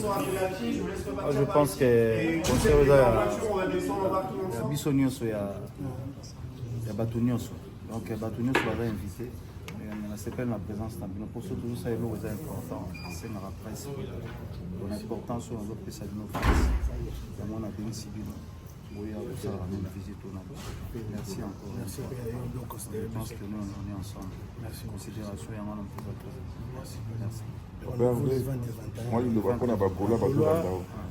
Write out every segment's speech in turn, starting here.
Je pense que concert il y a biso nyonso ya bato nyonso. Donc bato nyonso va invité. On s'appelle ma présence dans le pour surtout ça est important. C'est ma presse. L'importance sur notre pays de nos frères. On a béni Sibino. Oui, ça ramène visite au Nabo. Merci encore. Merci. Je pense que nous on est ensemble. Merci. Considération et un homme pour votre présence. Merci. Moi, je ne vois pas la baboula,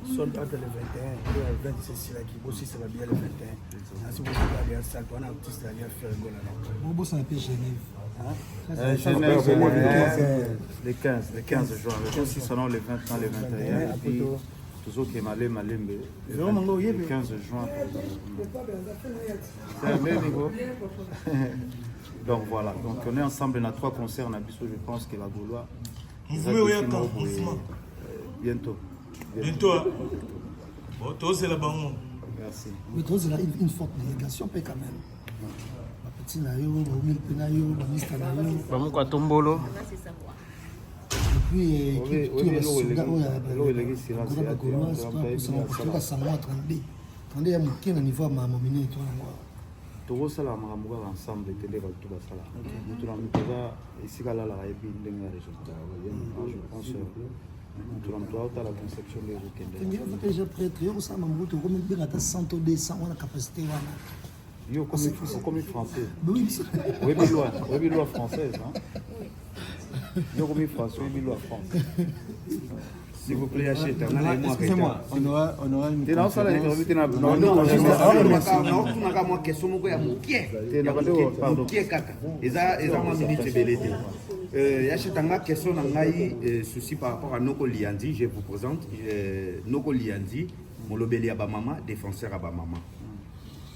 sont entre le 21 et le 26, c'est là qui aussi ça va bien le 21. Si vous regardez à ça, on a un artiste à faire le goal là. Bobo, ça appelle Genève. Genève, les 15 juin. Le 6 selon les 20 ans, les 21. Et puis, toujours qui est malé, le 15 juin. C'est un même niveau. Donc voilà, donc on est ensemble, on a 3 concerts, on a je pense qu'il va vouloir. Vous voulez quand bientôt. Bientôt. Bon, toi c'est là-bas. Merci. Mais toi, c'est une forte délégation, quand même. Ma petite Nayo, Romil Penayo, ma ministre Nayo. Vamos quoi, Tombolo. Et puis, tout le soldat, il y a un niveau à ma mamine. Tout ça, là, on va ensemble, tout ça. Nous avons ici, là, je pense que la conception des week-ends. Déjà prêtre, il y a aussi une capacité. Yo, comme français. Oui, oui, loi française. Yo, comme français, oui, loi française. S'il vous plaît, achetez. Excusez-moi, on aura une souci par rapport à Noko Liandi, je vous présente Noko Liandi, Molobeli Abamama, défenseur Abamama.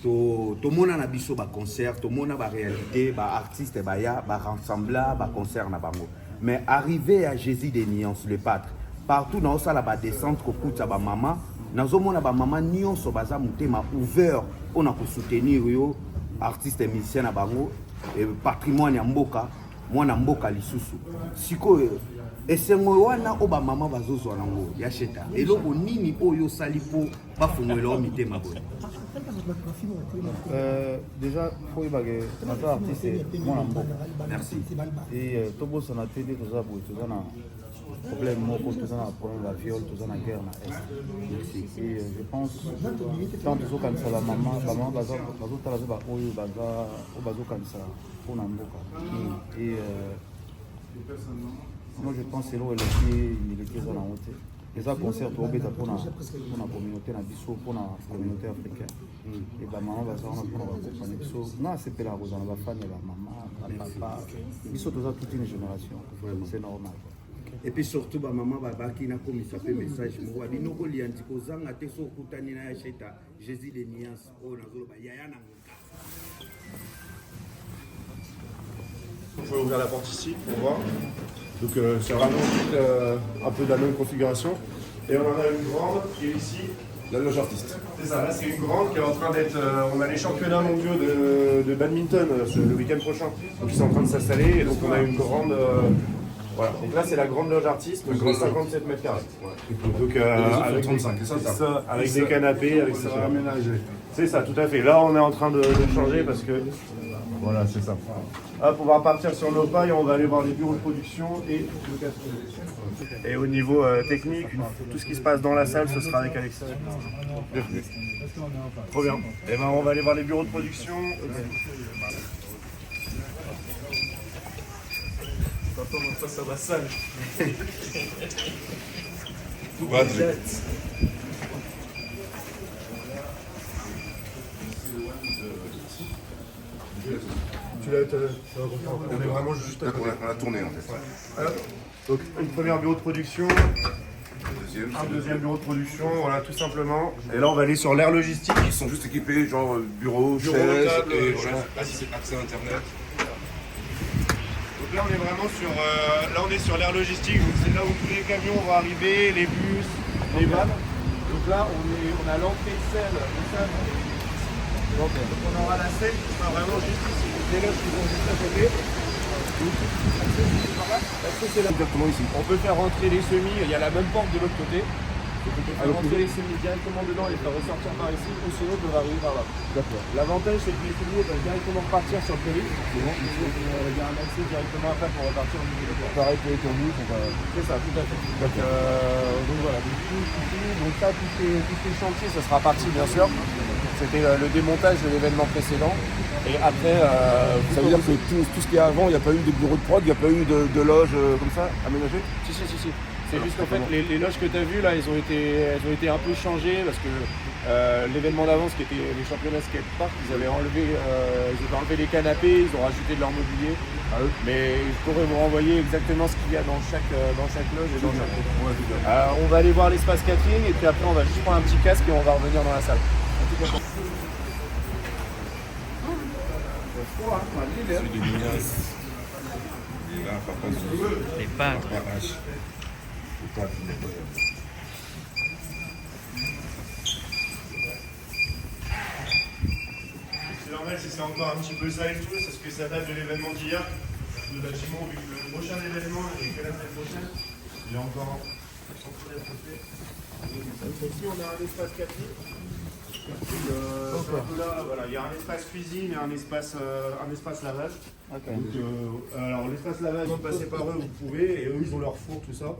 Tout le monde a biso ba concert, tout le monde a ba réalité, ba artiste ba ya, ba rassembla, ba concert na bango. Mais arrivé à Jésus des Nuances, le pâtre, partout dans ça la ba descente ko kuta ba mama, nazo mona ba mama nyonso baza mutema ouvert on a ko soutenir yo artiste et musicien na bango et patrimoine ya mboka, mwana mboka lisusu. Siko esengo wana o ba mama bazozwa nango ya cheta. Eloko nini oyo sali po ba fungwela mitema boye. Déjà, il faut que notre artiste est mon amour. Merci. Et tout le monde a télé, tout ça, tout ça, problème, tout ça, problème la viol, tout ça, la guerre, merci. Et je pense, tant que comme ça, la maman, bazo talazo ba oyo bazo comme ça, pour n'amboka. Et moi, je pense que c'est là où il est en haute. Les concerts pour la communauté pour la communauté africaine. Et la maman va accompagner. Non, c'est pas la rose, la femme et la maman, la papa. Ils sont toute une génération. C'est normal. Et puis surtout, ma maman va qui n'a commis ça fait message. Moi, il nous relie anti kozanga te so kutani na yacheta Jésus des Nuances. Oh, nazolo ba yaya na muka. Vous pouvez ouvrir la porte ici pour voir. Donc c'est vraiment un peu de la même configuration. Et on en a une grande qui est ici, la loge artiste. C'est ça, là c'est une grande qui est en train d'être... on a les championnats mondiaux de badminton le week-end prochain. Donc ils sont en train de s'installer et donc on a une grande... voilà, donc là c'est la grande loge artiste, donc 57 mètres carrés. Donc avec 35, avec des canapés, avec ça aménagé. C'est ça, tout à fait. Là on est en train de changer parce que... Voilà, c'est ça. Hop, on va repartir sur nos pailles, on va aller voir les bureaux de production et le casque. Et au niveau technique, tout ce qui se passe dans la salle, ce sera avec Alexis. Bienvenue. Trop bien. Et ben on va aller voir les bureaux de production. on passe à la salle. Tout Tu l'as on est vraiment juste à on a tourné en fait. Voilà. Donc une première bureau de production, un deuxième bureau de production, voilà tout simplement. Et là on va aller sur l'aire logistique. Ils sont juste équipés, genre bureau, chaise, table, et voilà. Là c'est accès internet. Donc là on est vraiment sur, là on est sur l'aire logistique, donc c'est là où tous les camions vont arriver, les bus, les vannes. Donc là on a l'entrée de salle, donc on aura la scène qui sera vraiment juste ici. Les élèves qui vont juste à côté. On peut faire rentrer les semis, il y a la même porte de l'autre côté. Alors vous allez s'aimer directement dedans et faire ressortir par ici, ou sinon vous devez arriver par là. D'accord. L'avantage c'est que les souliers peuvent directement repartir sur le périph'. Il y a un accès directement après pour repartir au milieu de terrain. Pareil pour les tournus, C'est ça, tout à fait. Donc voilà, donc ça, tous les chantiers, ça sera parti bien sûr. C'était le démontage de l'événement précédent. Et après, Ça veut dire que tout ce qu'il y a avant, il n'y a pas eu de bureau de prod, il n'y a pas eu de loge comme ça aménagée? Si. C'est juste qu'en fait, les loges que tu as vues là, elles ont été un peu changées parce que l'événement d'avance qui était les championnats skatepark, ils avaient enlevé les canapés, ils ont rajouté de leur mobilier. Mais je pourrais vous renvoyer exactement ce qu'il y a dans chaque loge et dans chaque groupe. On va aller voir l'espace catering et puis après on va juste prendre un petit casque et on va revenir dans la salle. Celui de Minas. Là, papa, Les pâtes. papa H. Le pâte, C'est normal si c'est encore un petit peu ça et tout, c'est ce que ça date de l'événement d'hier. Le bâtiment, vu que le prochain événement est que la semaine prochaine, il est encore en train d'être fait. Ici, on a un espace catering. Là, voilà, il y a un espace cuisine et un espace lavage. Alors l'espace lavage, vous passez par eux, vous pouvez, et eux ils ont leur four, tout ça. Donc,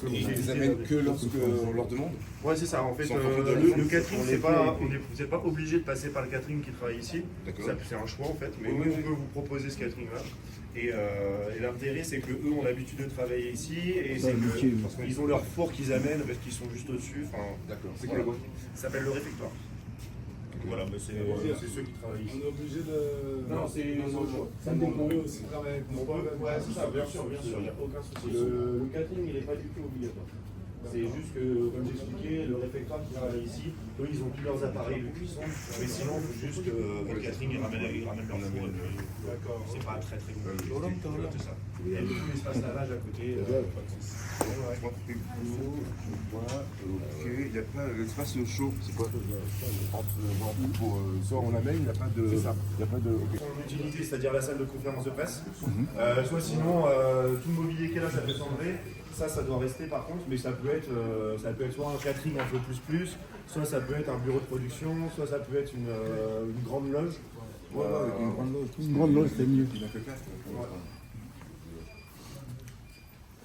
Ils les amènent que lorsqu'on leur demande. Ouais, c'est ça. En fait, Sans compter de le nous, catering, on vous les n'êtes pas obligé de passer par le catering qui travaille ici. D'accord. C'est un choix en fait, mais Oui, nous, oui. on peut vous proposer ce catering-là. Et l'intérêt, c'est que eux ont l'habitude de travailler ici, et c'est qu'ils ont leur four qu'ils amènent parce qu'ils sont juste au-dessus. D'accord. C'est Voilà. quoi le Ça s'appelle le réfectoire. Voilà, mais c'est ceux qui travaillent ici. On est obligé de. Non, c'est Ça dépend aussi, travailler avec mon Ouais, c'est ça, bien sûr, il n'y a aucun souci. Le catering, il n'est pas du tout obligatoire. C'est juste que, comme j'expliquais, le réfectoire qui travaille ici, eux, ils ont tous leurs appareils de cuisson, mais sinon, il faut juste que le catering, ils ramènent leur four. D'accord. C'est pas très compliqué. C'est ça. Il y a tout l'espace lavage à côté. Ok, il n'y a pas l'espace chaud, c'est quoi? Pour soit on l'amène, il n'y a pas de. C'est ça. Il n'y a pas de. Ok. Son utilité, c'est-à-dire la salle de conférence de presse. Soit sinon, tout le mobilier qui est là, ça peut s'enlever. Ça doit rester par contre, mais ça peut être soit un catering un peu plus, soit ça peut être un bureau de production, soit ça peut être une grande loge. Avec une grande loge. Une grande loge, c'est mieux. Il n'a que 4.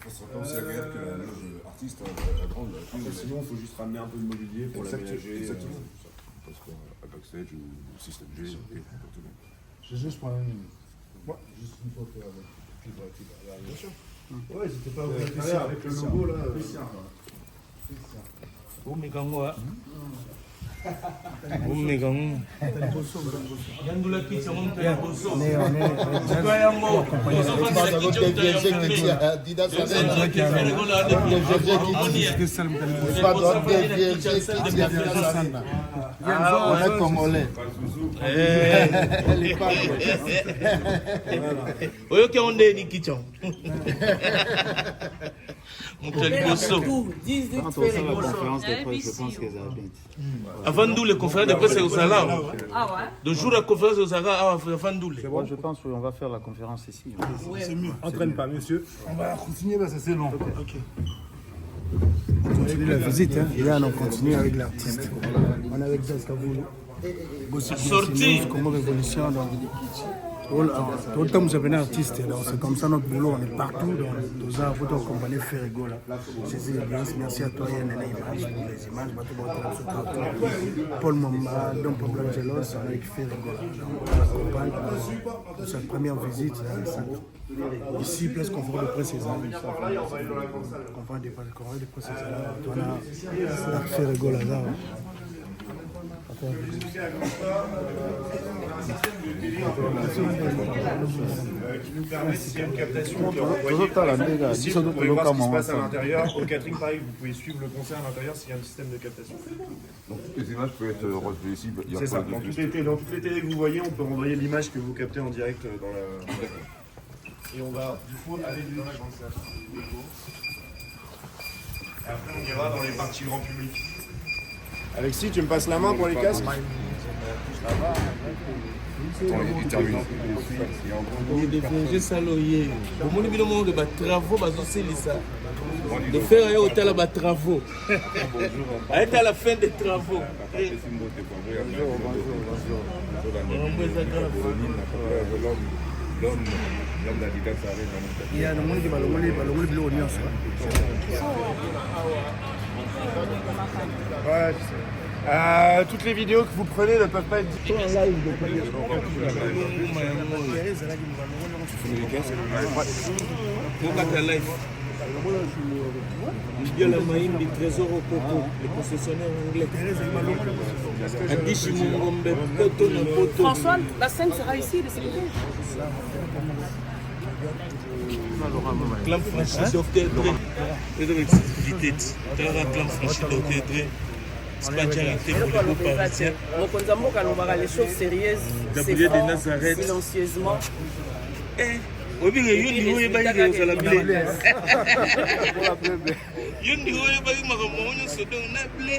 Ça sera pas aussi agréable que la loge artiste, la grande. Après, sinon, il faut juste ramener un peu de mobilier pour l'aménager. Exactement. Parce qu'à backstage ou système G, ok, exactement. Je juste prends juste une photo avec Bien sûr. Ouais, c'était pas avec le logo là. Yandula kicha mtu ya boso. Kwa yango. On est congolais. Oyo ke onde ni kicha. Mtu ya boso. Quand on fait la conférence de presse, je pense qu'ils habitent. Avant nous les conférences de presse au Sala. Ah ouais? De jour la conférence au Sala avant nous les. Moi, je pense qu'on va faire la conférence ici. C'est mieux. Entraîne pas, monsieur. On va continuer parce que c'est long. Ok. Continue la visite, hein. Et là on continue avec l'artiste. On est avec Jessica Boulou. Sorti. Comme révolution, donc. Tout le temps, vous avez un artiste, donc c'est comme ça notre boulot, on est partout, donc nous avons votre compagnie Ferrigo là. Merci à toi, Yann, pour les images, Paul Mamba, Don Pablo Angelos, avec Ferrigo là. Donc, c'est la première visite ici, place conférence de presse César. Conférence de presse César, on a Ferrigo là. Qui nous permet, s'il y a une captation, de renvoyer ici, vous pouvez voir ce qui se passe à l'intérieur. Au catering, pareil, vous pouvez suivre le concert à l'intérieur s'il y a un système de captation. Donc toutes les images peuvent être relevées ici. Il y a C'est ça, pas dans toutes les télés que vous voyez, on peut renvoyer l'image que vous captez en direct dans la... Et on va, du coup, aller dans la grande salle. Et après, on ira dans les parties grand public. Alexis, tu me passes la main pour les casques? Attends, il termine. J'ai saloyé. Au monde de travaux, bazoselisa. De faire autant là travaux. Arrête à la fin des travaux. Il y a le monde qui va le oignon. Ouais, toutes les vidéos que vous prenez ne peuvent pas être dites en live. Du trésor au coco, les concessionnaires anglais. François, la scène sera ici, de sécurité. Clan Francis Dr. Dre. Exclusivité. Clan Francis Dr. Dre. C'est pas déjà été pour les beaux parisiens. Les choses sérieuses, c'est silencieusement. Obi nga yondi oye bangi ozala blé. Yondi oye bangi makambo nyonso donc na blé.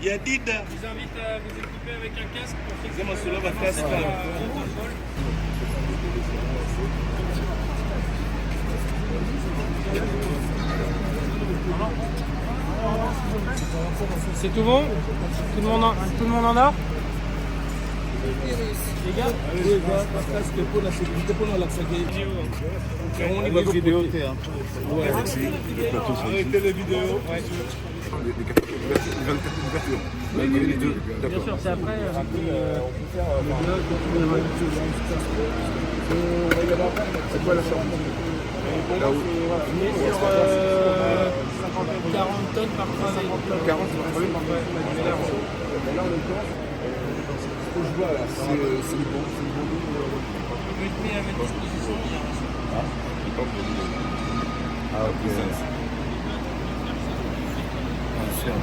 Ya Dida. Je vous invite à vous équiper avec un casque pour fixer Zema solo ba casque. C'est tout bon? Tout le monde en a? Les gars, Casque pour la sécurité, pour la sécurité. On va vidéo. Arrêtez les vidéos. bien sûr, c'est après. C'est quoi la chambre? Là où? Sur 40 tonnes par trajet. 40, c'est là, en l'occurrence, ce que je vois là, c'est le bon. Vous êtes mis à votre disposition. Ah, ok. Attention.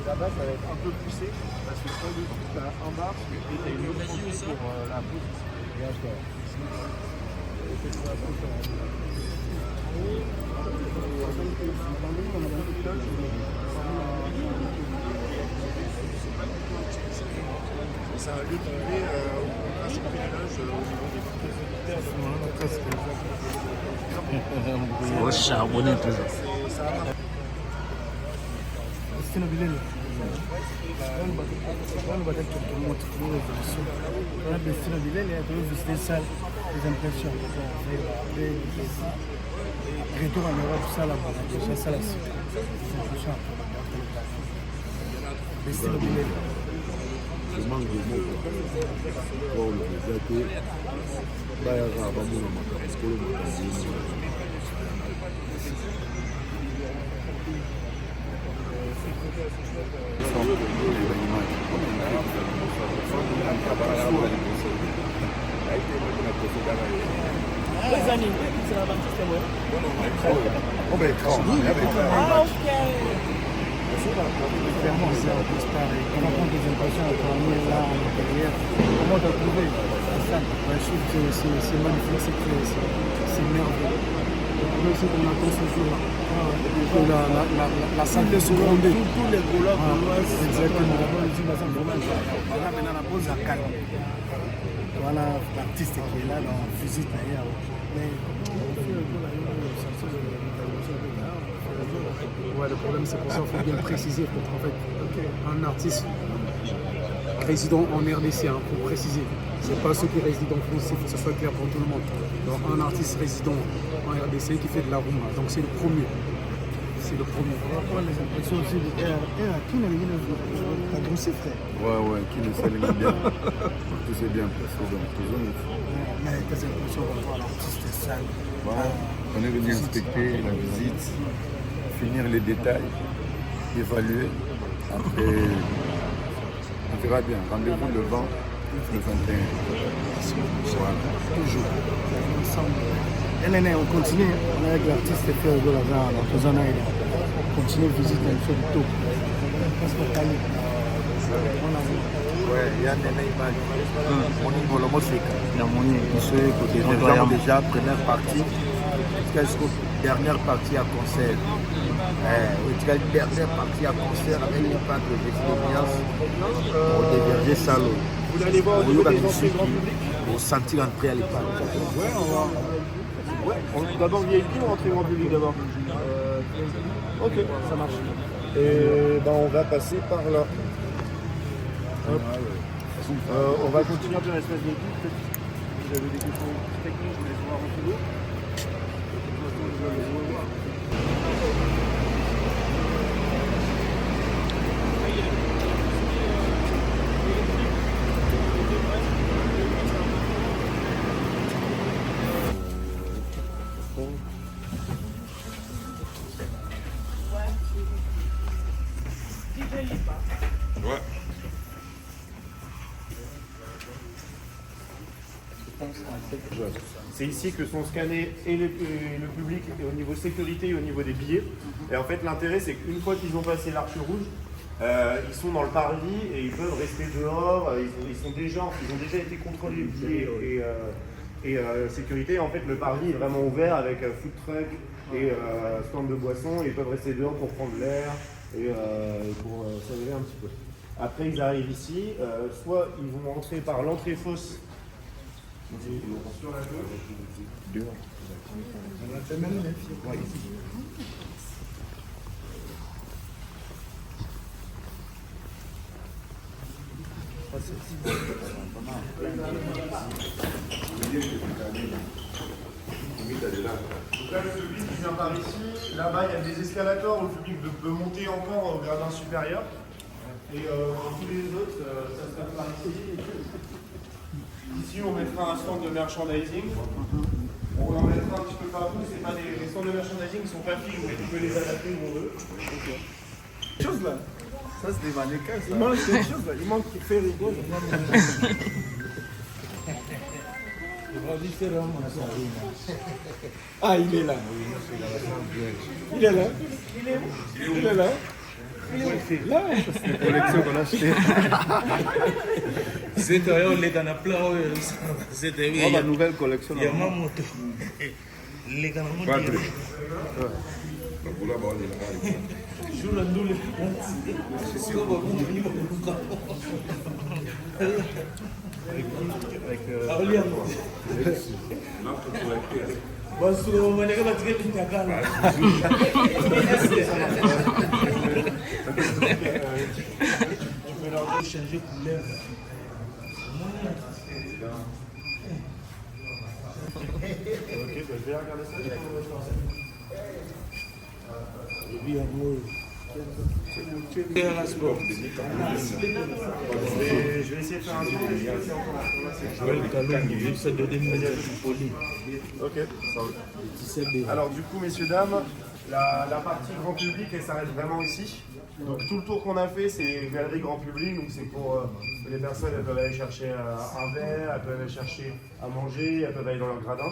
Là-bas, ça va être un peu poussé parce que quand tu as un bar et tu as une autre fonction pour la position. Ça a lieu d'arriver à ce péage au niveau des charbonner toujours. Destina Bilele. On va dire que montre on a Destina Bilele, on a visité ça, les impressions. Retour en Europe, ça là-bas, déjà ça là-dessus. Destina Bilele. Je manque de mots pour le résultat. Bayara Bamuna Makaskolo Makazini. Les années, c'est la 26e, ouais. Ah, ok. Clairement, ça disparaît. On va prendre des impressions à travailler là, en intérieur. Comment t'as trouvé ça? Je trouve que c'est magnifique, c'est merveilleux. C'est qu'on attend ce jour-là. La santé secondaire. Tous les couleurs, exactement. On a maintenant la pause à calme. Voilà l'artiste qui est là dans visite d'ailleurs. Ouais, le problème c'est pour ça qu'il faut bien préciser. En fait, un artiste résident en RDC, hein, pour préciser. C'est pas ceux qui résident en France, il faut que ce soit clair pour tout le monde. Donc un artiste résident en RDC qui fait de la rumba. Donc c'est le premier. C'est le premier. On va prendre les impressions aussi de qui n'a rien à voir. T'as grossé, frère. Ouais, qui ne sait bien. Tout c'est bien, Mais tes impressions par rapport à l'artiste, c'est ça. On est venu inspecter la visite, finir les détails, évaluer. Après, on verra bien. Rendez-vous le 20, le 21. Voilà. Toujours. Ensemble. On continue. On est avec l'artiste Frère de Lazare, la Tozana. On continue de visiter un peu de tout. Ouais, il y a une image. On est dans le Moseka. On est déjà première partie. dernière partie à concert. Dernière partie à concert avec une part de l'expérience pour déverger ça. Vous allez voir au niveau des entrées grand public. Pour sentir entrer à l'époque. Ouais, on va. Ouais, d'abord VIP ou entrée grand public d'abord Ok, ça marche. Et ben on va passer par là. Hop. On va continuer dans l'espace de vie. Vous avez des questions techniques, je vous laisse voir un peu d'eau. Ouais. C'est ici que sont scannés et le public et au niveau sécurité et au niveau des billets. Et en fait, l'intérêt, c'est qu'une fois qu'ils ont passé l'arche rouge, ils sont dans le parvis et ils peuvent rester dehors. Ils ont déjà été contrôlés billets et sécurité. En fait, le parvis est vraiment ouvert avec food truck et stand de boissons. Ils peuvent rester dehors pour prendre l'air et pour s'aérer un petit peu. Après, ils arrivent ici. Soit ils vont entrer par l'entrée fausse. Sur la gauche. Donc là, le public qui vient par ici. Là-bas, il y a des escalators où le public peut monter encore au gradin supérieur. Et tous les autres, ça se passe par ici. Ici, on mettra un stand de merchandising. On en mettra un petit peu partout. C'est pas les stands de merchandising ne sont pas fixes, mais tu peux les adapter où on veut. Quelque chose là. Ça, c'est des mannequins. Ça. Il manque quelque chose là. Il manque qui fait rigoler. Ah, il est là. Il est là. Il est là. Là, c'est une collection qu'on a achetée. C'est les canaplas, c'était la nouvelle collection. Il y a ma moto. Les canaplas. Changer couleur. Ok, je vais regarder ça. Je vais essayer de faire un tour. Ok, ça va. Alors du coup, messieurs, dames, la partie grand public, elle s'arrête vraiment ici. Donc tout le tour qu'on a fait, c'est galerie grand public, donc c'est pour les personnes, elles peuvent aller chercher un verre, elles peuvent aller chercher à manger, elles peuvent aller dans leur gradin.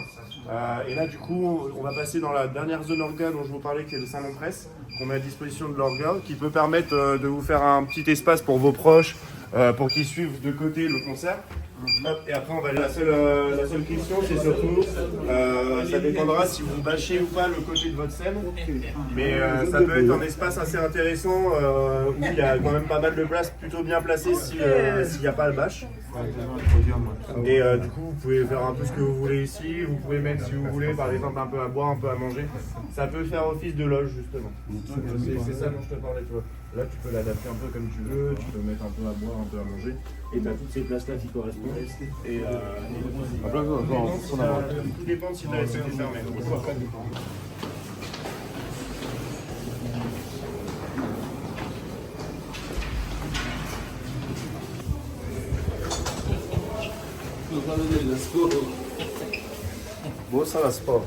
Et là du coup, on va passer dans la dernière zone orga dont je vous parlais, qui est le salon presse, qu'on met à disposition de l'orga, qui peut permettre de vous faire un petit espace pour vos proches, pour qu'ils suivent de côté le concert. Hop, et après on va aller. La seule question, c'est surtout, ça dépendra si vous bâchez ou pas le côté de votre scène, mais ça peut être un espace assez intéressant où il y a quand même pas mal de place plutôt bien placée s'il n'y a pas le bâche. Et du coup, vous pouvez faire un peu ce que vous voulez ici. Vous pouvez mettre, si vous voulez, par exemple, un peu à boire, un peu à manger. Ça peut faire office de loge, justement. C'est ça dont je te parlais, tu vois. Là, tu peux l'adapter un peu comme tu veux. Tu peux mettre un peu à boire, un peu à manger. Et tu as toutes ces places-là qui correspondent. Et tout dépend si tu as laissé fermé. Bon, ça la sport.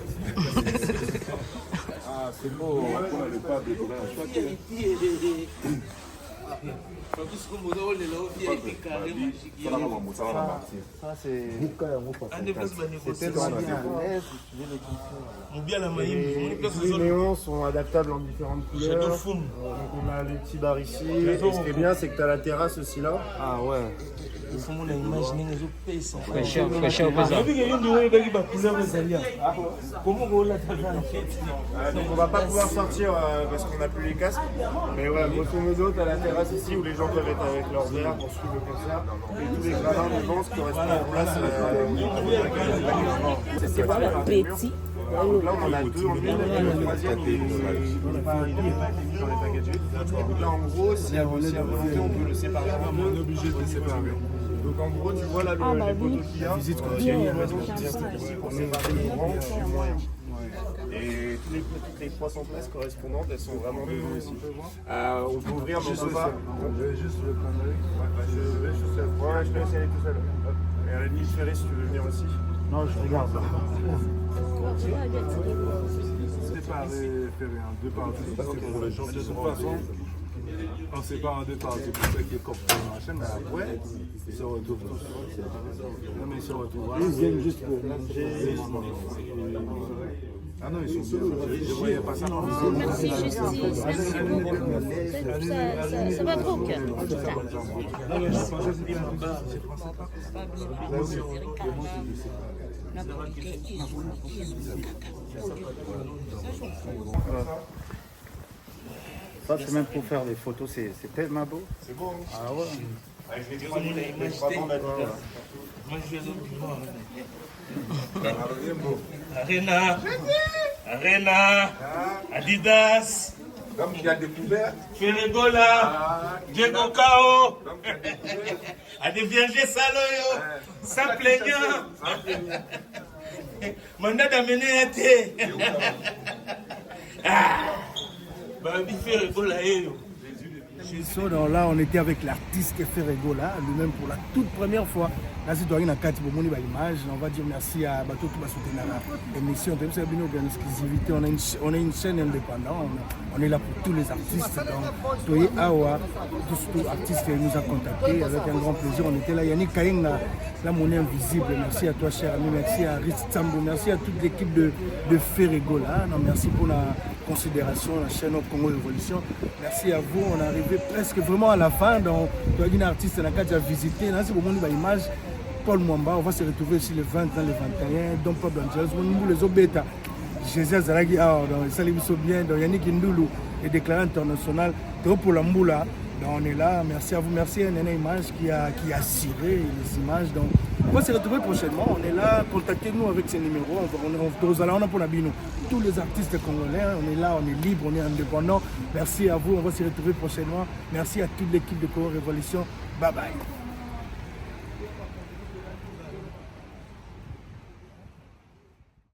Ah, c'est beau. On a le pas de Ça, c'est. Les néons sont adaptables en différentes couleurs. Donc on a les petits bars ici. Et ce qui est bien, c'est que tu as la terrasse aussi là. Ah ouais. faut mon imaginer les autres pays. Donc on va pas pouvoir sortir parce qu'on n'a plus les casques. Mais ouais, grosso modo, t'as la terrasse ici où les gens peuvent être avec leurs verres pour suivre le concert. Et tous les gradins de vente correspondent en place. C'est pas petit. Donc là on en a deux en une, le troisième il n'est pas packagé. Donc là en gros, si à volonté on peut le séparer en deux. On est obligé de le séparer. Donc en gros tu vois là les photos qu'il y a. Visite continue, ici pour séparer le grand du moyen. Et toutes les 300 places correspondantes, elles sont vraiment devant ici. On peut ouvrir, mais on peut pas. Je vais juste le prendre avec. Je te laisse aller tout seul. Et à la limite, Ferré, si tu veux venir aussi. Non, je regarde. Séparer Ferré en deux parties. De toute façon, on sépare en deux parties. C'est pour ça qu'il est coupé dans la chaîne, mais après, ils se retrouvent tous. Non, mais ils se retrouvent. Ils viennent juste pour manger. Ah non, ils sont seuls. Je ne voyais pas ça. Merci Justice, merci beaucoup. Ça va trop au cœur. Ça, c'est même pour faire des photos, c'est tellement beau. C'est beau, hein? Ah ouais. Avec les 3 ans d'habitants. Moi, je suis Arena, Arena, Adidas, Comme il a découvert. Ferregola, Diego Cao, Adevierge Saloyo, sans plaignant. Mandat d'amener un thé. Babi Ferregola, Là, on était avec l'artiste Ferregola, lui-même pour la toute première fois. Là, c'est une carte pour mon image. On va dire merci à Bateau qui va soutenir l'émission. C'est une exclusivité. On a une chaîne indépendante. On est là pour tous les artistes. Donc, Toye Awa, tous les artistes qui nous ont contactés avec un grand plaisir. On était là. Yannick Kainga, la monnaie invisible. Merci à toi, cher ami. Merci à Ritz Tambo. Merci à toute l'équipe de Ferregola. Merci pour la considération, la chaîne Au Congo Révolution. Merci à vous. On est arrivé presque vraiment à la fin. Donc, toi, un artiste, on a qu'à visiter. Là, c'est pour mon image. Paul Mwamba, on va se retrouver ici le 20 dans le 21, donc Pablo Angeles, les Obeta, Jésus Zaragi, Salibiso bien, Yannick Ndoulou, et déclaré international, pour la Mboula, on est là, merci à vous, merci à Nene Image qui a ciré les images, donc on va se retrouver prochainement, on est là, contactez-nous avec ces numéros, on a pour la bino, tous les artistes congolais, on est là, on est libre, on est indépendant, merci à vous, on va se retrouver prochainement, merci à toute l'équipe de Congo Révolution, bye bye.